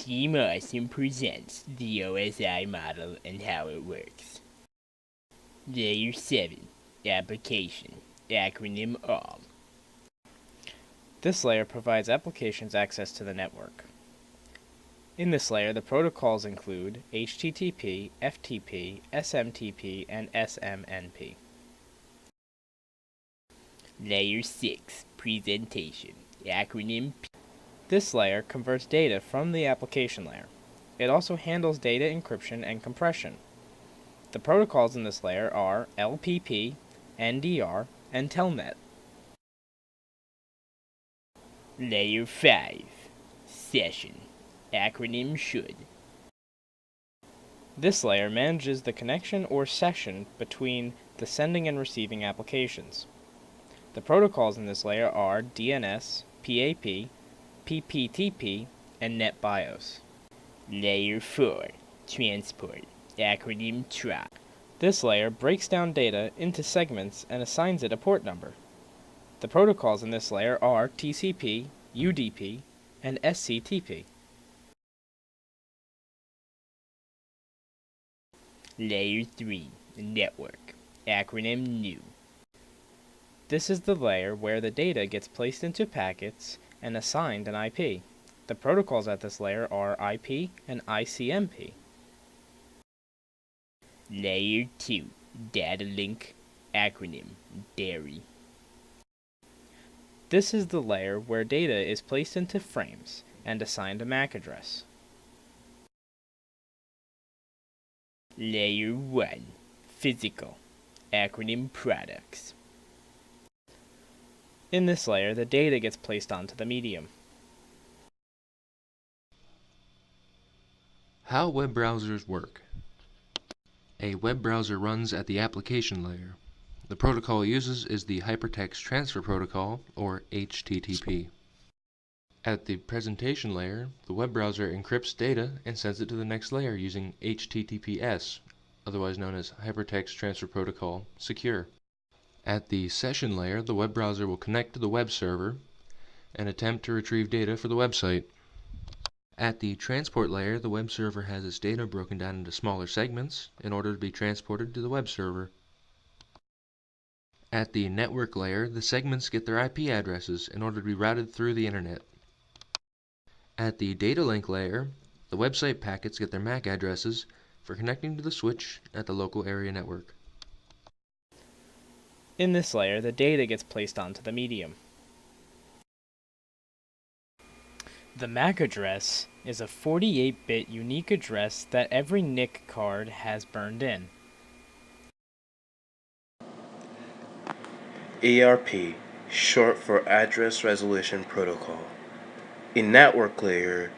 Team Awesome presents the OSI model and how it works. Layer 7, Application, acronym ALL. This layer provides applications access to the network. In this layer, the protocols include HTTP, FTP, SMTP, and SMNP. Layer 6, Presentation, acronym P. This layer converts data from the application layer. It also handles data encryption and compression. The protocols in this layer are LPP, NDR, and Telnet. Layer 5, Session, acronym SHOULD. This layer manages the connection or session between the sending and receiving applications. The protocols in this layer are DNS, PAP, PPTP, and NetBIOS. Layer 4, Transport, acronym TROP. This layer breaks down data into segments and assigns it a port number. The protocols in this layer are TCP, UDP, and SCTP. Layer 3, Network, acronym NEW. This is the layer where the data gets placed into packets and assigned an IP. The protocols at this layer are IP and ICMP. Layer 2, Data Link, acronym DAIRY. This is the layer where data is placed into frames and assigned a MAC address. Layer 1, Physical, acronym Products. In this layer, the data gets placed onto the medium. How web browsers work. A web browser runs at the application layer. The protocol it uses is the Hypertext Transfer Protocol, or HTTP. At the presentation layer, the web browser encrypts data and sends it to the next layer using HTTPS, otherwise known as Hypertext Transfer Protocol Secure. At the session layer, the web browser will connect to the web server and attempt to retrieve data for the website. At the transport layer, the web server has its data broken down into smaller segments in order to be transported to the web server. At the network layer, the segments get their IP addresses in order to be routed through the internet. At the data link layer, the website packets get their MAC addresses for connecting to the switch at the local area network. In this layer, the data gets placed onto the medium. The MAC address is a 48-bit unique address that every NIC card has burned in. ARP, short for Address Resolution Protocol. A network layer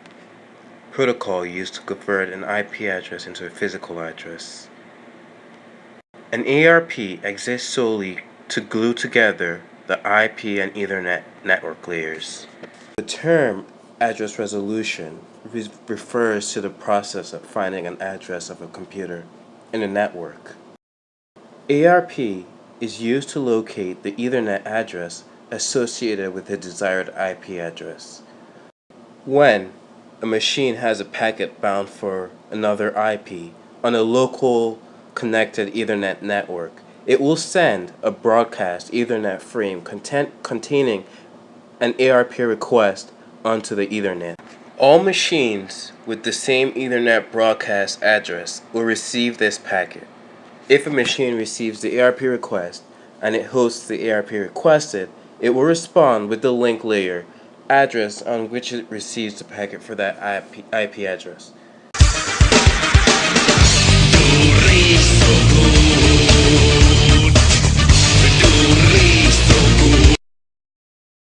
protocol used to convert an IP address into a physical address. An ARP exists solely to glue together the IP and Ethernet network layers. The term address resolution refers to the process of finding an address of a computer in a network. ARP is used to locate the Ethernet address associated with the desired IP address. When a machine has a packet bound for another IP on a local connected Ethernet network, it will send a broadcast Ethernet frame containing an ARP request onto the Ethernet. All machines with the same Ethernet broadcast address will receive this packet. If a machine receives the ARP request and it hosts the ARP requested, it will respond with the link layer address on which it receives the packet for that IP address.